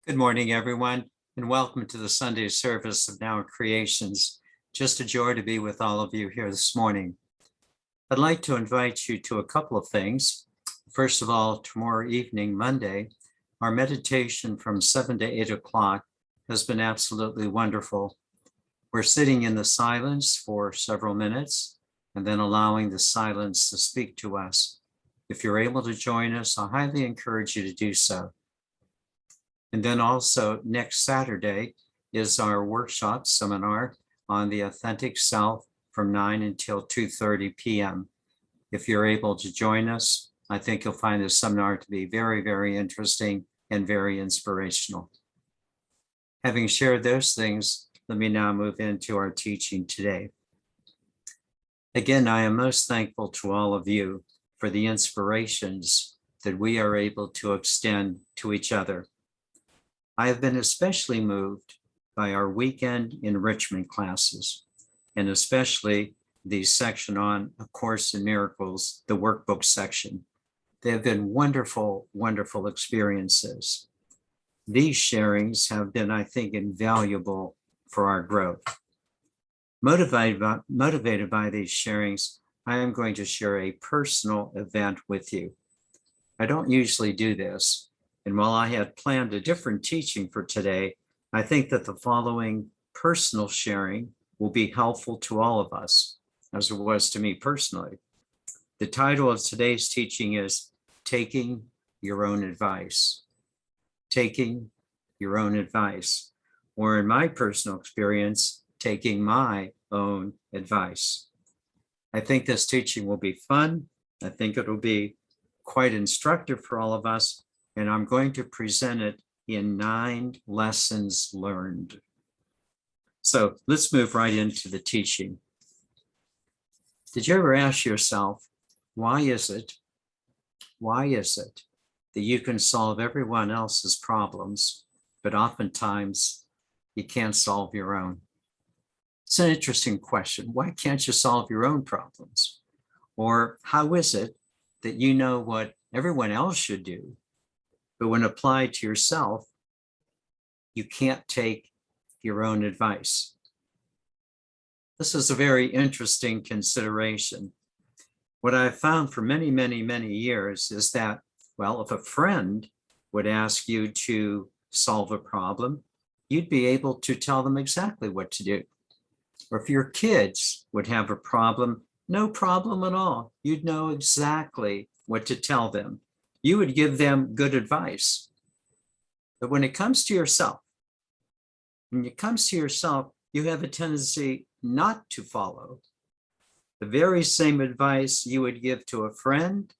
Good morning, everyone, and welcome to the Sunday service of Now Creations. Just a joy to be with all of you here this morning. I'd like to invite you to a couple of things. First of all, tomorrow evening, Monday, our meditation from 7 to 8 o'clock has been absolutely wonderful. We're sitting in the silence for several minutes and then allowing the silence to speak to us. If you're able to join us, I highly encourage you to do so. And then also next Saturday is our workshop seminar on the authentic self from 9 until 2:30 p.m. If you're able to join us, I think you'll find the seminar to be very, very interesting and very inspirational. Having shared those things, let me now move into our teaching today. Again, I am most thankful to all of you for the inspirations that we are able to extend to each other. I have been especially moved by our weekend enrichment classes, and especially the section on A Course in Miracles, the workbook section. They have been wonderful, wonderful experiences. These sharings have been, I think, invaluable for our growth. Motivated by these sharings, I am going to share a personal event with you. I don't usually do this. And while I had planned a different teaching for today, I think that the following personal sharing will be helpful to all of us, as it was to me personally. The title of today's teaching is Taking Your Own Advice. Taking your own advice, or in my personal experience, taking my own advice. I think this teaching will be fun. I think it will be quite instructive for all of us. And I'm going to present it in 9 lessons learned. So let's move right into the teaching. Did you ever ask yourself, why is it that you can solve everyone else's problems, but oftentimes you can't solve your own? It's an interesting question. Why can't you solve your own problems? Or how is it that you know what everyone else should do, but when applied to yourself, you can't take your own advice? This is a very interesting consideration. What I've found for many, many, many years is that, well, if a friend would ask you to solve a problem, you'd be able to tell them exactly what to do. Or if your kids would have a problem, no problem at all. You'd know exactly what to tell them. You would give them good advice. But when it comes to yourself, you have a tendency not to follow the very same advice you would give to a friend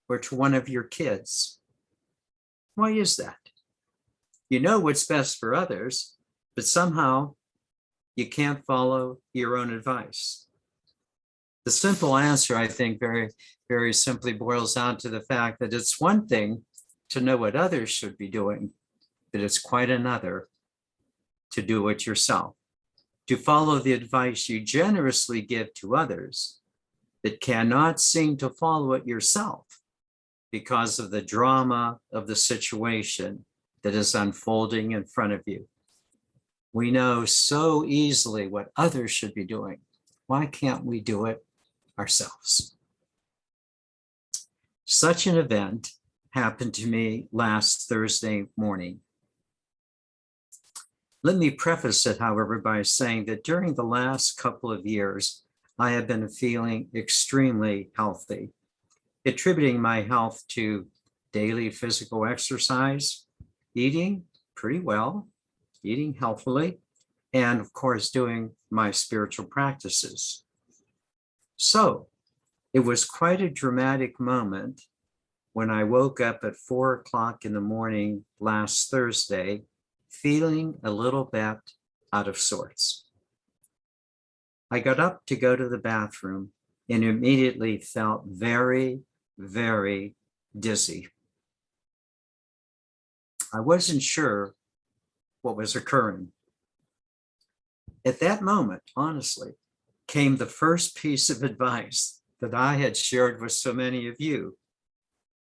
or to one of your kids. Why is that? You know what's best for others, but somehow you can't follow your own advice. The simple answer, I think, very, very simply boils down to the fact that it's one thing to know what others should be doing, but it's quite another to do it yourself, to follow the advice you generously give to others, but cannot seem to follow it yourself because of the drama of the situation that is unfolding in front of you. We know so easily what others should be doing. Why can't we do it ourselves? Such an event happened to me last Thursday morning. Let me preface it, however, by saying that during the last couple of years, I have been feeling extremely healthy, attributing my health to daily physical exercise, eating pretty well, eating healthfully, and of course, doing my spiritual practices. So it was quite a dramatic moment when I woke up at 4 o'clock in the morning last Thursday, feeling a little bit out of sorts. I got up to go to the bathroom and immediately felt very, very dizzy. I wasn't sure what was occurring. At that moment, honestly, came the first piece of advice that I had shared with so many of you.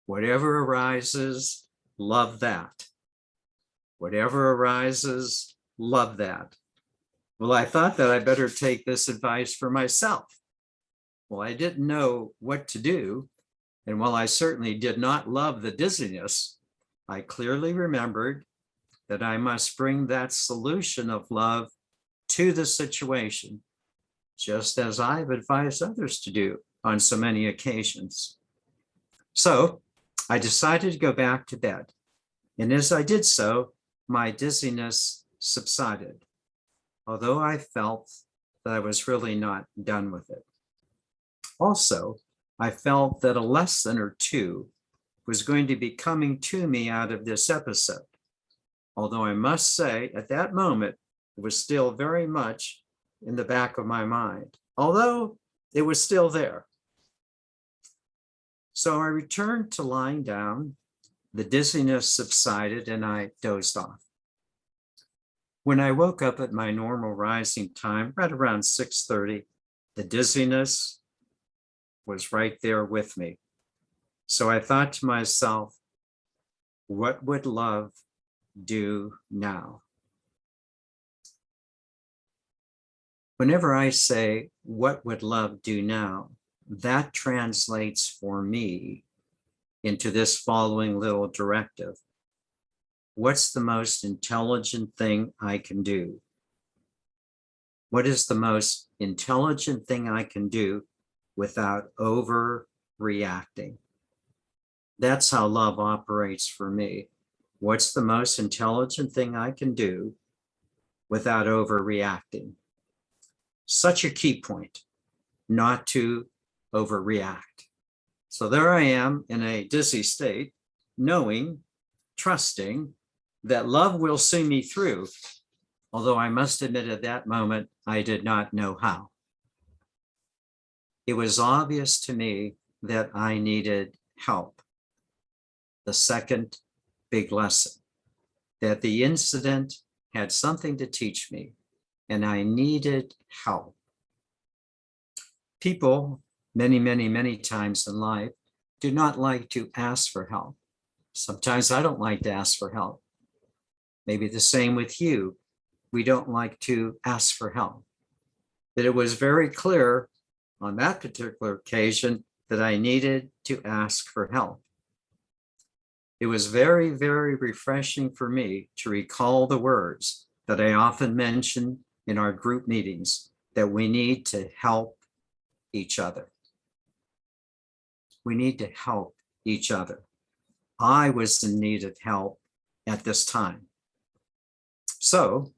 Whatever arises, love that. Whatever arises, love that. Well, I thought that I better take this advice for myself. Well, I didn't know what to do. And while I certainly did not love the dizziness, I clearly remembered that I must bring that solution of love to the situation, just as I've advised others to do on so many occasions. So I decided to go back to bed. And as I did so, my dizziness subsided, although I felt that I was really not done with it. Also, I felt that a lesson or two was going to be coming to me out of this episode. Although I must say, at that moment, it was still very much in the back of my mind, although it was still there. So I returned to lying down. The dizziness subsided and I dozed off. When I woke up at my normal rising time, right around 6:30, the dizziness was right there with me. So I thought to myself, what would love do now? Whenever I say, what would love do now? That translates for me into this following little directive. What's the most intelligent thing I can do? What is the most intelligent thing I can do without overreacting? That's how love operates for me. What's the most intelligent thing I can do without overreacting? Such a key point, not to overreact. So there I am in a dizzy state, knowing, trusting that love will see me through, although I must admit at that moment, I did not know how. It was obvious to me that I needed help. The second big lesson, that the incident had something to teach me, and I needed help. People, many times in life, do not like to ask for help. Sometimes I don't like to ask for help. Maybe the same with you. We don't like to ask for help. But it was very clear on that particular occasion that I needed to ask for help. It was very refreshing for me to recall the words that I often mention in our group meetings, that we need to help each other. We need to help each other. I was in need of help at this time. So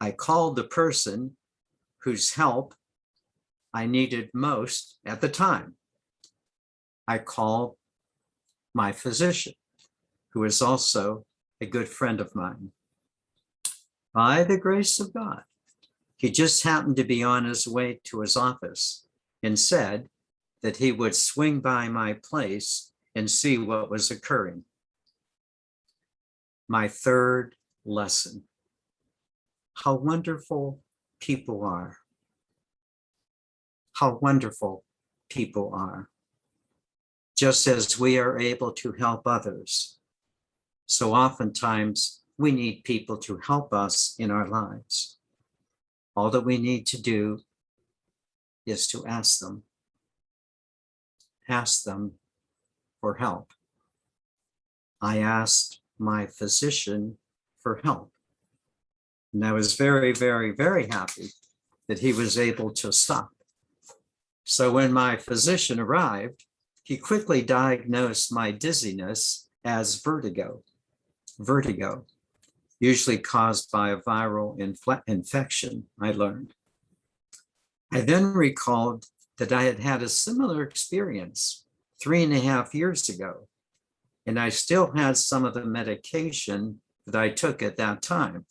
I called the person whose help I needed most at the time. I called my physician, who is also a good friend of mine. By the grace of God, he just happened to be on his way to his office and said that he would swing by my place and see what was occurring. My third lesson, how wonderful people are. How wonderful people are. Just as we are able to help others, so oftentimes we need people to help us in our lives. All that we need to do is to ask them for help. I asked my physician for help, and I was very happy that he was able to stop. So when my physician arrived, he quickly diagnosed my dizziness as vertigo. Vertigo, usually caused by a viral infection, I learned. I then recalled that I had had a similar experience 3.5 years ago, and I still had some of the medication that I took at that time.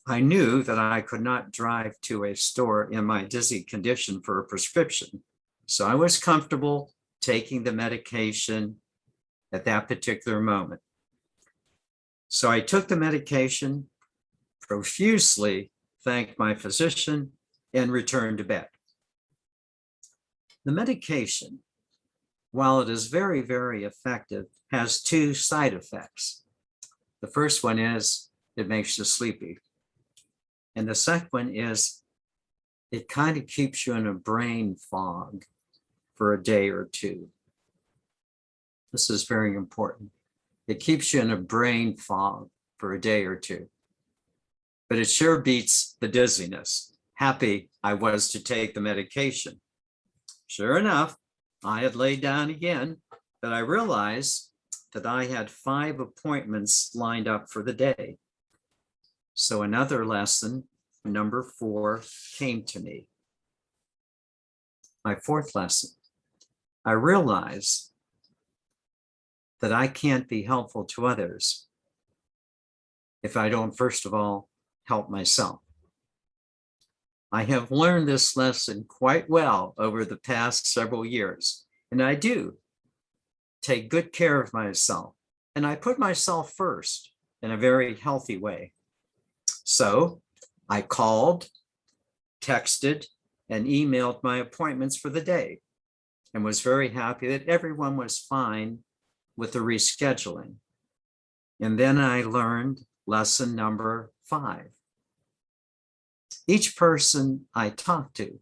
I knew that I could not drive to a store in my dizzy condition for a prescription, so I was comfortable taking the medication at that particular moment. So I took the medication, profusely thanked my physician, and returned to bed. The medication, while it is very effective, has two side effects. The first one is it makes you sleepy. And the second one is it kind of keeps you in a brain fog for a day or two. This is very important. It keeps you in a brain fog for a day or two. But it sure beats the dizziness. Happy I was to take the medication. Sure enough, I had laid down again, but I realized that I had 5 appointments lined up for the day. So another lesson, number 4, came to me. My 4th lesson, I realized that I can't be helpful to others if I don't, first of all, help myself. I have learned this lesson quite well over the past several years, and I do take good care of myself, and I put myself first in a very healthy way. So I called, texted, and emailed my appointments for the day and was very happy that everyone was fine with the rescheduling. And then I learned lesson number 5. Each person I talked to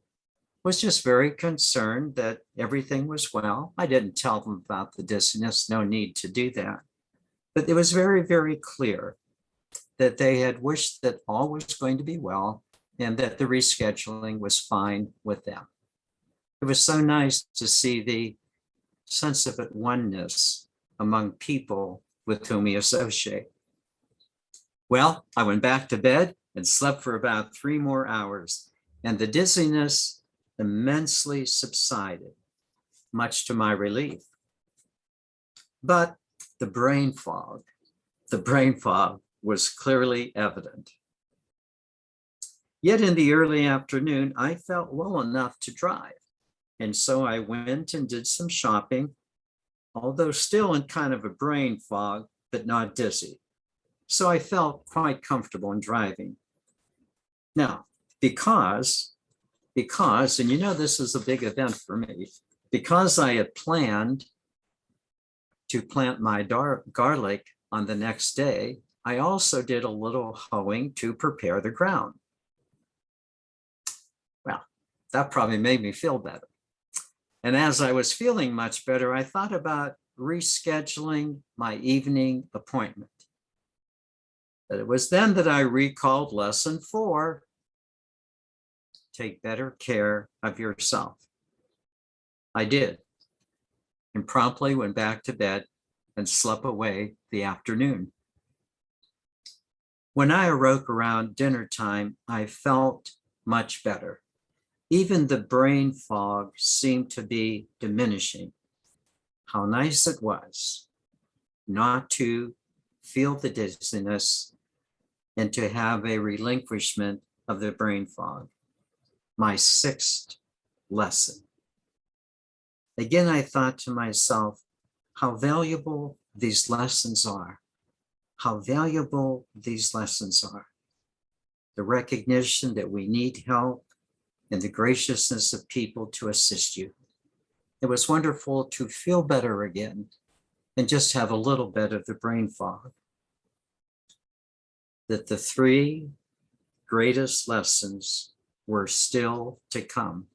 was just very concerned that everything was well. I didn't tell them about the dizziness, no need to do that. But it was very, very clear that they had wished that all was going to be well and that the rescheduling was fine with them. It was so nice to see the sense of oneness among people with whom we associate. Well, I went back to bed and slept for about 3 more hours, and the dizziness immensely subsided, much to my relief. But the brain fog was clearly evident. Yet in the early afternoon, I felt well enough to drive. And so I went and did some shopping, although still in kind of a brain fog, but not dizzy. So I felt quite comfortable in driving. Now, because, and you know this is a big event for me, because I had planned to plant my garlic on the next day, I also did a little hoeing to prepare the ground. Well, that probably made me feel better. And as I was feeling much better, I thought about rescheduling my evening appointment. But it was then that I recalled lesson 4, take better care of yourself. I did, and promptly went back to bed and slept away the afternoon. When I awoke around dinner time, I felt much better. Even the brain fog seemed to be diminishing. How nice it was not to feel the dizziness and to have a relinquishment of the brain fog. My 6th lesson. Again, I thought to myself, how valuable these lessons are. How valuable these lessons are. The recognition that we need help and the graciousness of people to assist you. It was wonderful to feel better again and just have a little bit of the brain fog. That the 3 greatest lessons were still to come.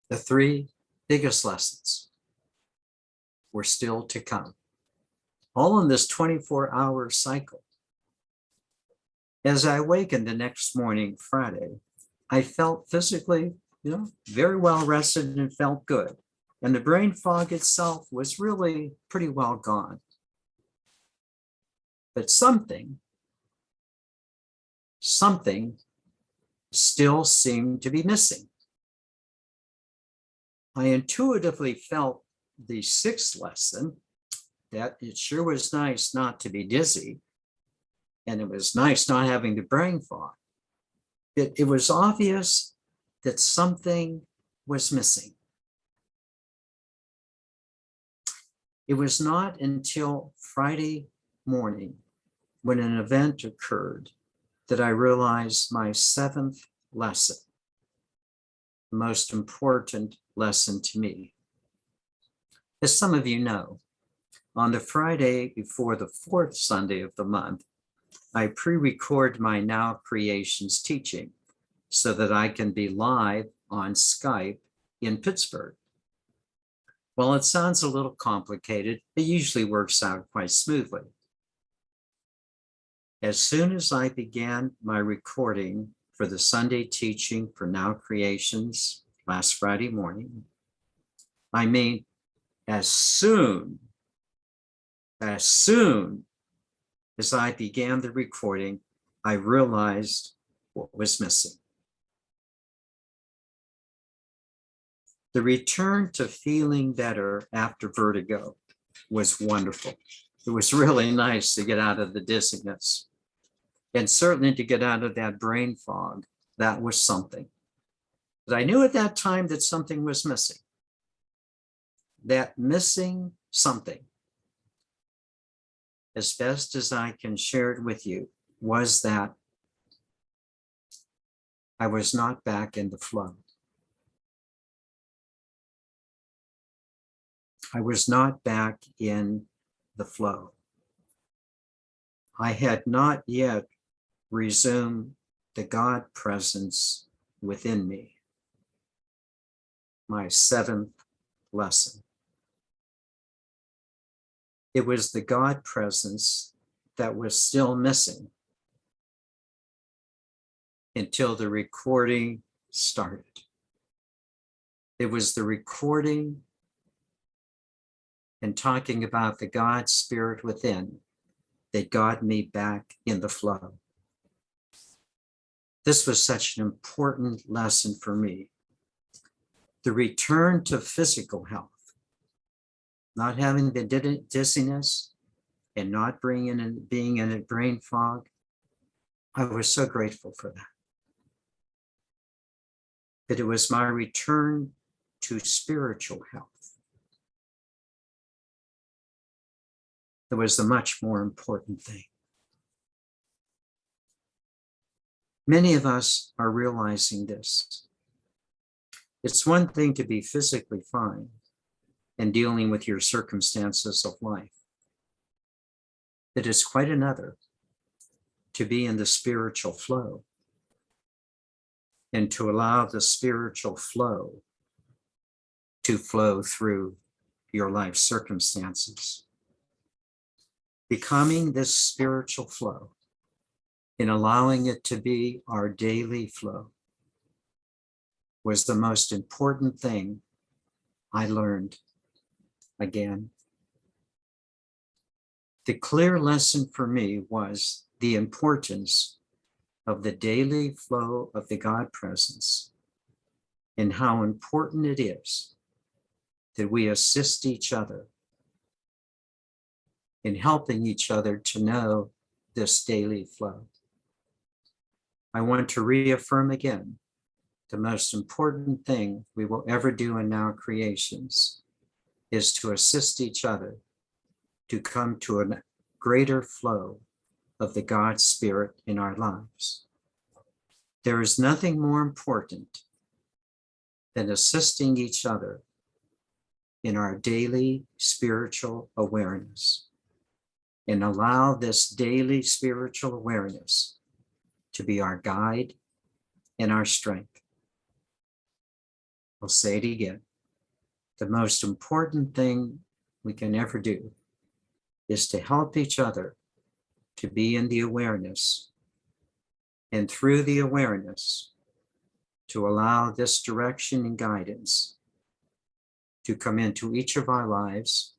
The 3 biggest lessons were still to come. All in this 24-hour cycle. As I awakened the next morning, Friday, I felt physically, very well rested and felt good. And the brain fog itself was really pretty well gone. But something still seemed to be missing. I intuitively felt the 6th lesson, that it sure was nice not to be dizzy, and it was nice not having the brain fog. It was obvious that something was missing. It was not until Friday morning, when an event occurred, that I realized my 7th lesson, the most important lesson to me. As some of you know, on the Friday before the fourth Sunday of the month, I pre-record my Now Creations teaching so that I can be live on Skype in Pittsburgh. While it sounds a little complicated, it usually works out quite smoothly. As soon as I began my recording for the Sunday teaching for Now Creations last Friday morning, I mean, as soon as I began the recording, I realized what was missing. The return to feeling better after vertigo was wonderful. It was really nice to get out of the dizziness, and certainly to get out of that brain fog. That was something. But I knew at that time that something was missing. That missing something, as best as I can share it with you, was that I was not back in the flow. I was not back in the flow. I had not yet resumed the God presence within me. My seventh lesson. It was the God presence that was still missing until the recording started. It was the recording and talking about the God Spirit within that got me back in the flow. This was such an important lesson for me. The return to physical health, not having the dizziness and not being in a brain fog. I was so grateful for that. But it was my return to spiritual health that was the much more important thing. Many of us are realizing this. It's one thing to be physically fine and dealing with your circumstances of life. It is quite another to be in the spiritual flow and to allow the spiritual flow to flow through your life circumstances. Becoming this spiritual flow and allowing it to be our daily flow was the most important thing I learned again. The clear lesson for me was the importance of the daily flow of the God presence and how important it is that we assist each other in helping each other to know this daily flow. I want to reaffirm again, the most important thing we will ever do in Now Creations is to assist each other to come to a greater flow of the God Spirit in our lives. There is nothing more important than assisting each other in our daily spiritual awareness, and allow this daily spiritual awareness to be our guide and our strength. I'll say it again. The most important thing we can ever do is to help each other to be in the awareness, and through the awareness to allow this direction and guidance to come into each of our lives,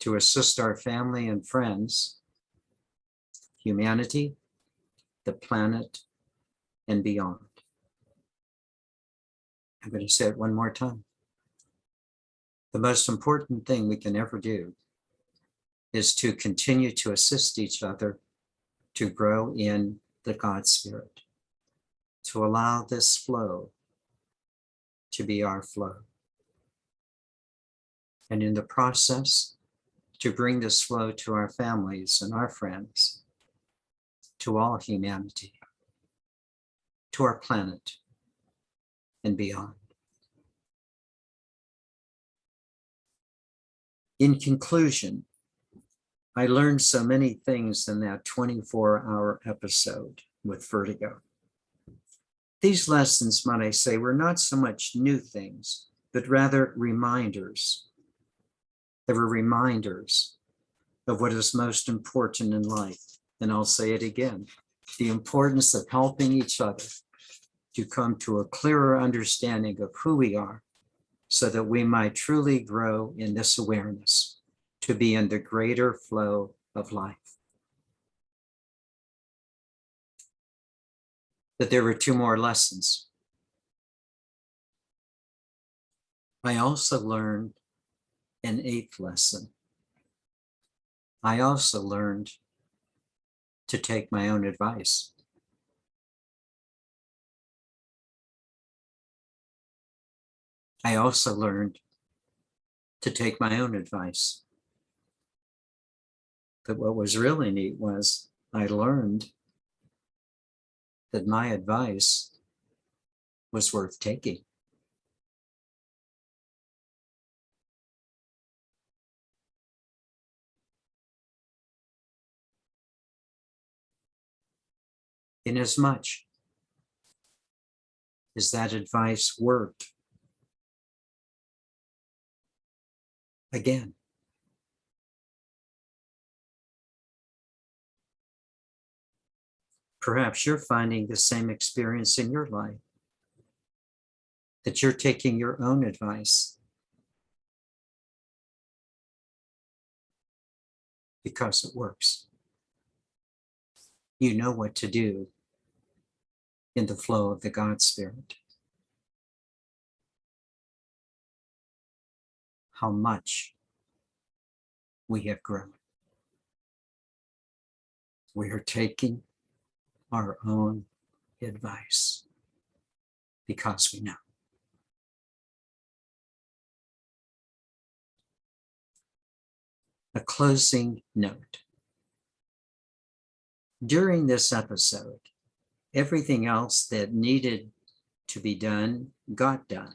to assist our family and friends, humanity, the planet, and beyond. I'm going to say it one more time. The most important thing we can ever do is to continue to assist each other to grow in the God Spirit, to allow this flow to be our flow. And in the process, to bring this flow to our families and our friends, to all humanity, to our planet, and beyond. In conclusion, I learned so many things in that 24-hour episode with vertigo. These lessons, might I say, were not so much new things, but rather reminders. They were reminders of what is most important in life. And I'll say it again, the importance of helping each other to come to a clearer understanding of who we are so that we might truly grow in this awareness to be in the greater flow of life. But there were two more lessons. I also learned an eighth lesson. I also learned to take my own advice. I also learned to take my own advice. But what was really neat was I learned that my advice was worth taking. Inasmuch as that advice worked. Again, perhaps you're finding the same experience in your life, that you're taking your own advice because it works. You know what to do in the flow of the God Spirit. How much we have grown. We are taking our own advice because we know. A closing note. During this episode, everything else that needed to be done got done.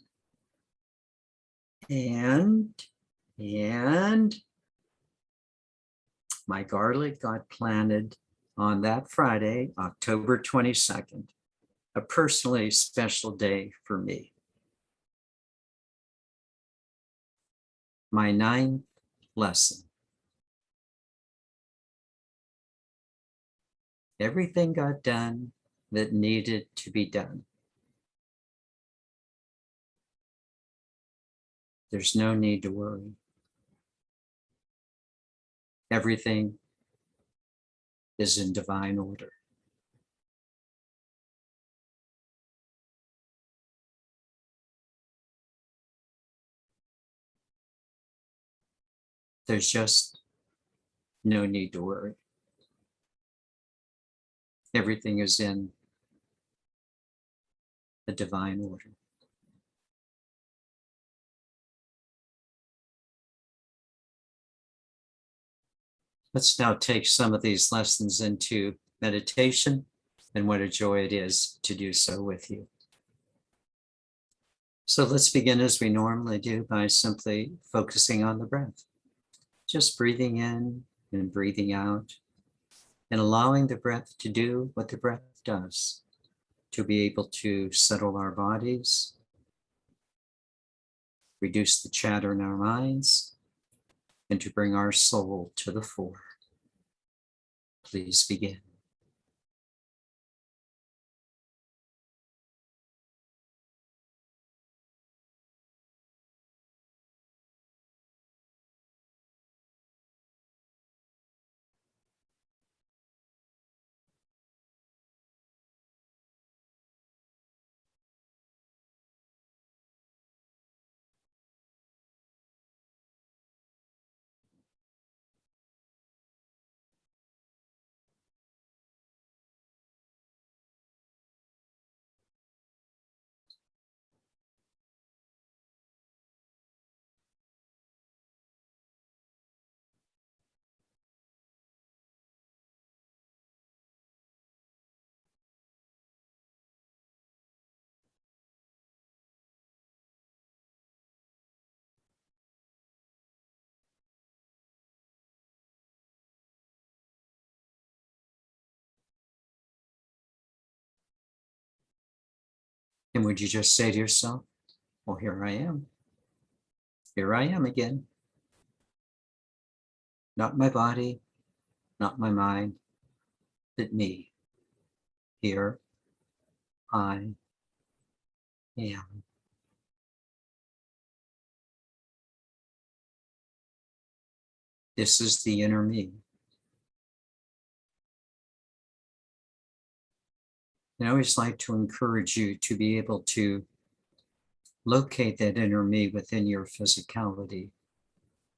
And my garlic got planted on that Friday, October 22nd, a personally special day for me. My ninth lesson. Everything got done that needed to be done. There's no need to worry. Everything is in divine order. There's just no need to worry. Everything is in a divine order. Let's now take some of these lessons into meditation, and what a joy it is to do so with you. So let's begin as we normally do by simply focusing on the breath. Just breathing in and breathing out, and allowing the breath to do what the breath does, to be able to settle our bodies, reduce the chatter in our minds, and to bring our soul to the fore. Please begin. And would you just say to yourself, well, here I am. Here I am again. Not my body, not my mind, but me. Here I am. This is the inner me. And I always like to encourage you to be able to locate that inner me within your physicality.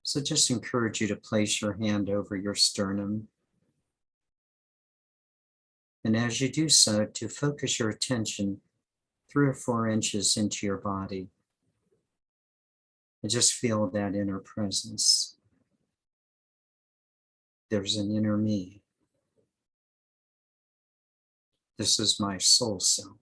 So just encourage you to place your hand over your sternum. And as you do so, to focus your attention 3 or 4 inches into your body. And just feel that inner presence. There's an inner me. This is my soul self.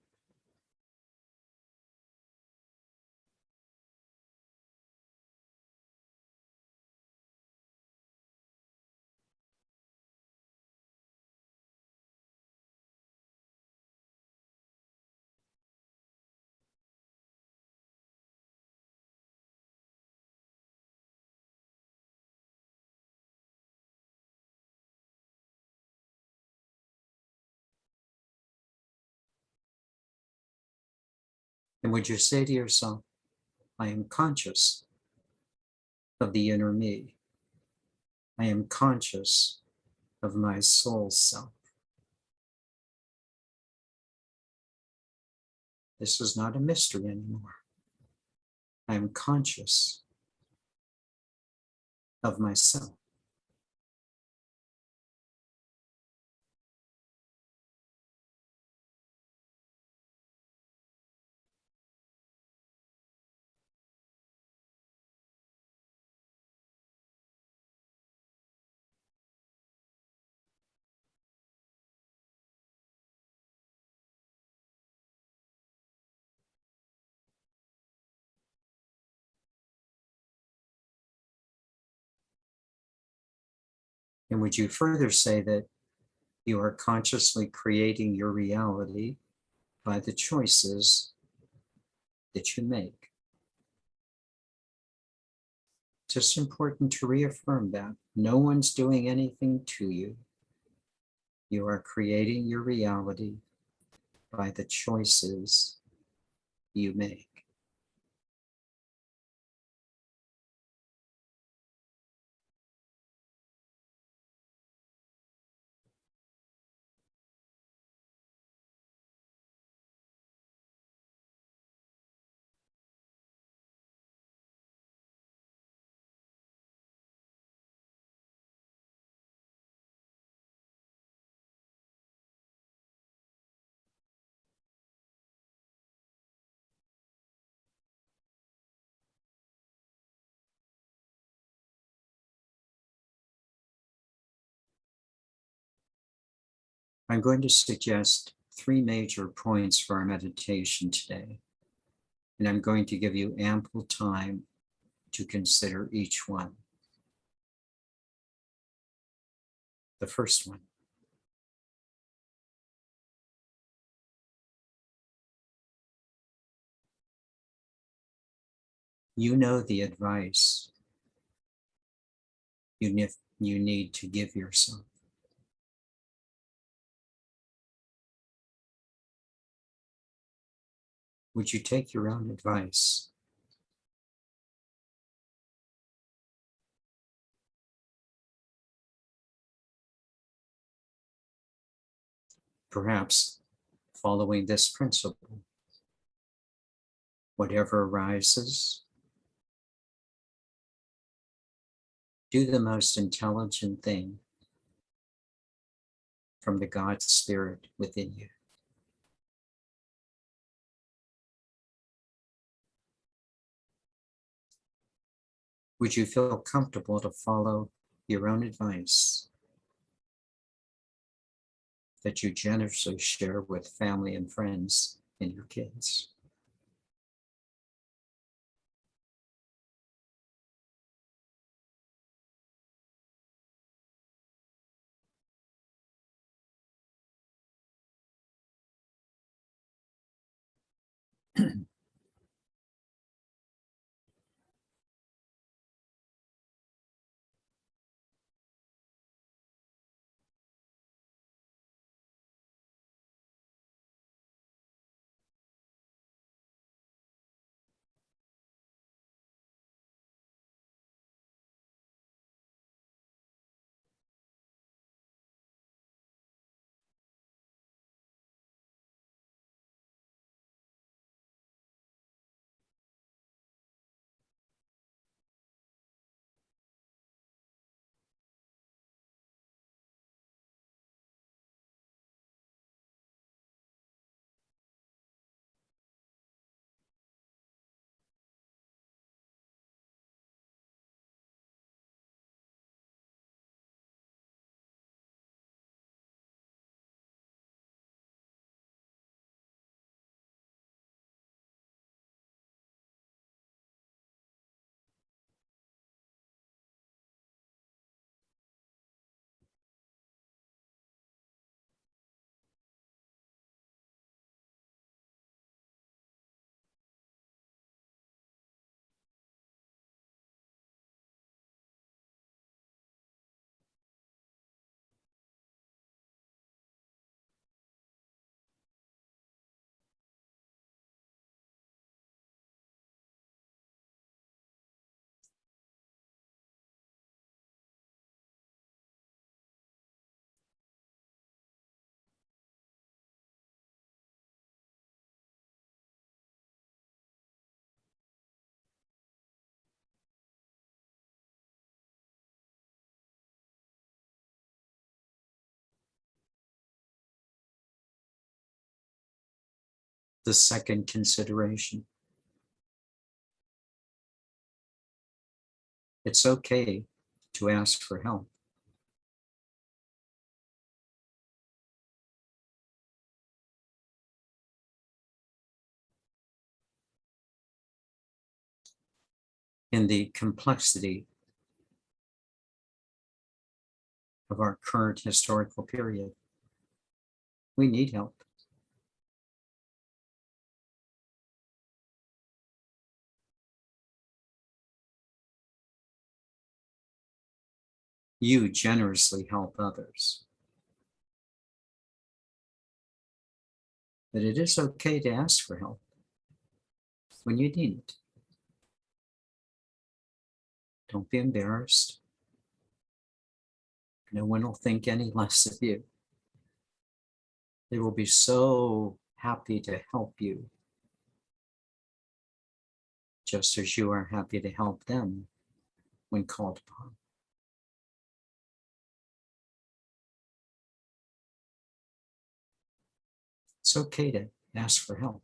And would you say to yourself, I am conscious of the inner me. I am conscious of my soul self. This is not a mystery anymore. I am conscious of myself. And would you further say that you are consciously creating your reality by the choices that you make? Just important to reaffirm that no one's doing anything to you. You are creating your reality by the choices you make. I'm going to suggest 3 major points for our meditation today, and I'm going to give you ample time to consider each one. The first one, you know the advice you need to give yourself. Would you take your own advice? Perhaps following this principle, whatever arises, do the most intelligent thing from the God Spirit within you. Would you feel comfortable to follow your own advice that you generously share with family and friends and your kids? The second consideration. It's okay to ask for help. In the complexity of our current historical period, we need help. You generously help others. But it is okay to ask for help when you need it. Don't be embarrassed. No one will think any less of you. They will be so happy to help you, just as you are happy to help them when called upon. It's okay to ask for help.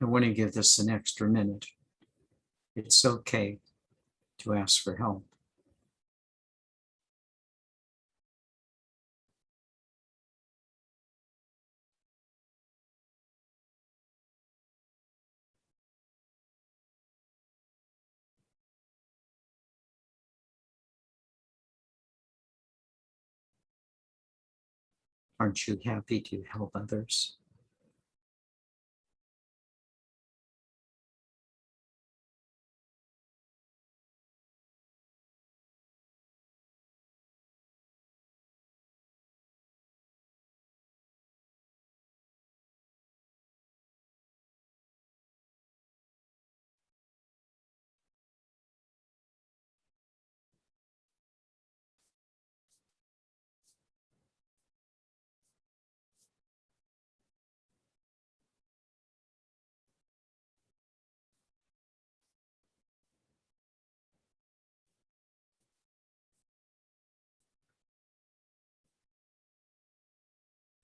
I want to give this an extra minute. It's okay to ask for help. Aren't you happy to help others?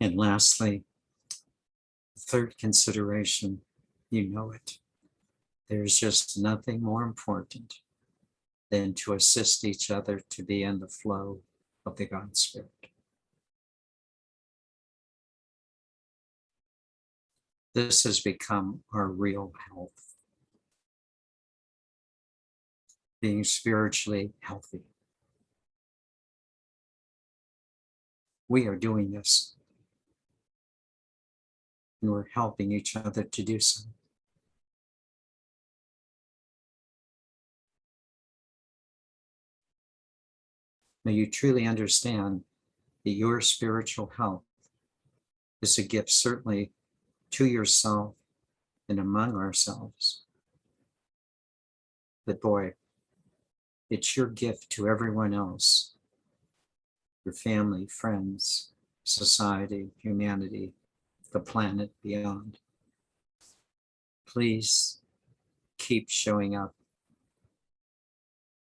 And lastly, third consideration, you know it. There's just nothing more important than to assist each other to be in the flow of the God Spirit. This has become our real health, being spiritually healthy. We are doing this, and we're helping each other to do so. May you truly understand that your spiritual health is a gift certainly to yourself and among ourselves. But boy, it's your gift to everyone else, your family, friends, society, humanity, the planet beyond. Please keep showing up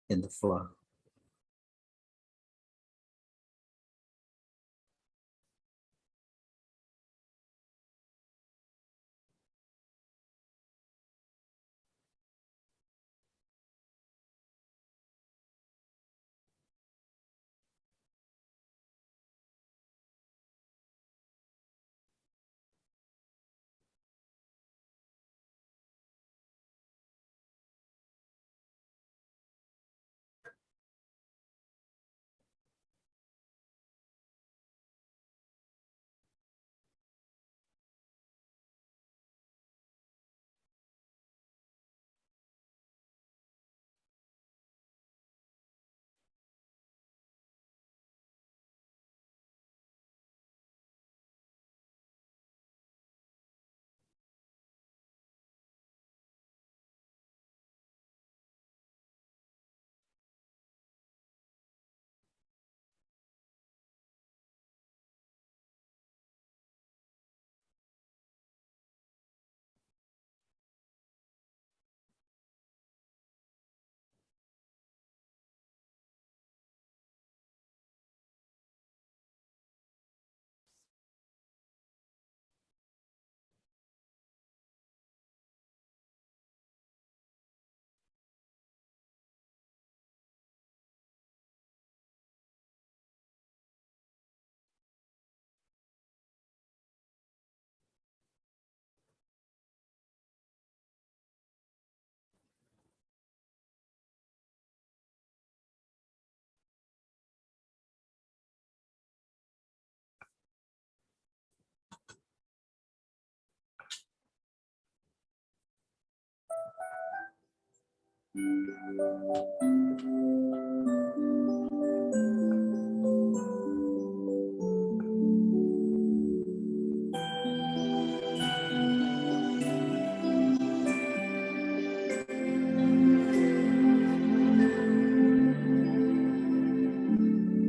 in the flow.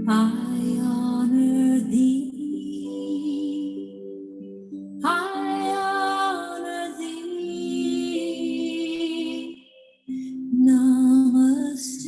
I honor thee. I honor thee. Namaste.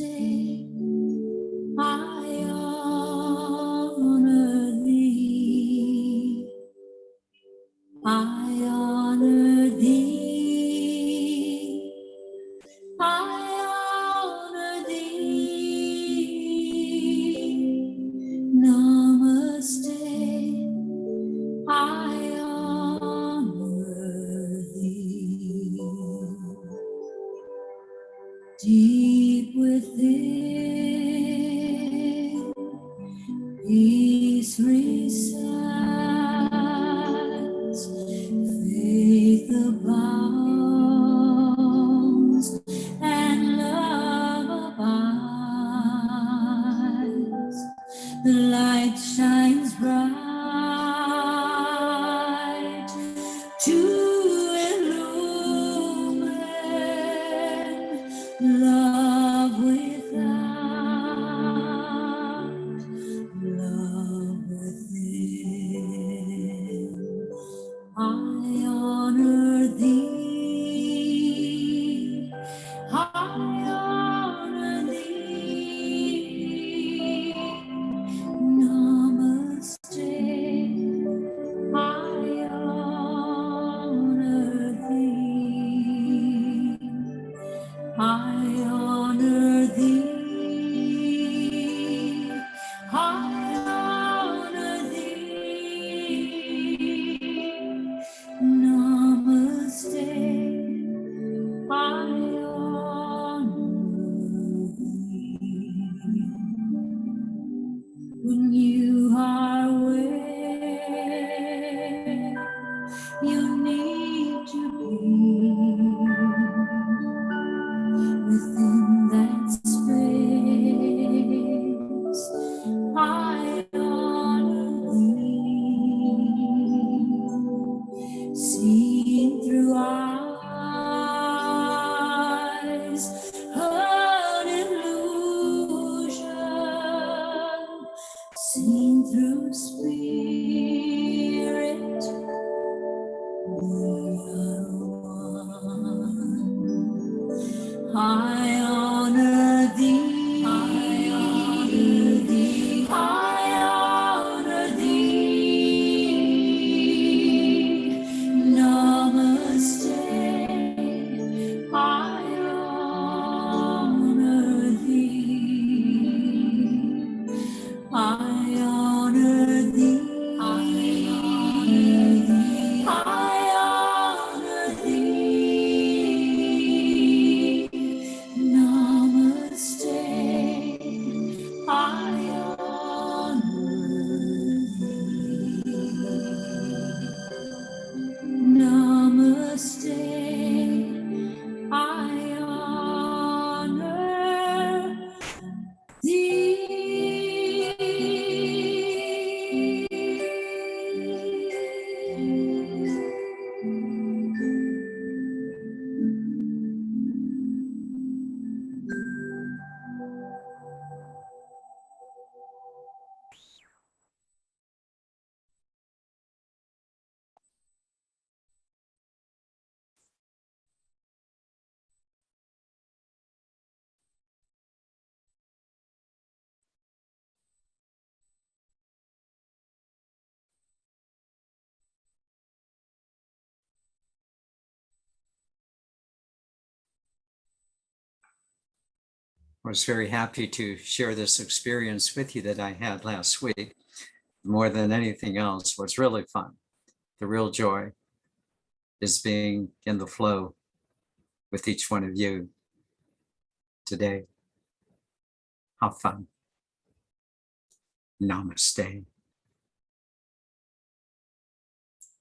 the light shines bright to illumine love without, love within. I honor thee. I honor thee. Namaste. I honor thee. I honor thee. I honor thee. Namaste. I honor thee. When you are where you need to be, within that space, I honor thee. Seen through eyes of illusion, seen through spirit, we are one. I honor thee. I honor thee. I honor thee. Namaste. I honor thee. I honor thee. I honor thee. Namaste. I honor thee. Namaste. I honor I was very happy to share this experience with you that I had last week. More than anything else, what's really fun, the real joy, is being in the flow with each one of you today. How fun. Namaste.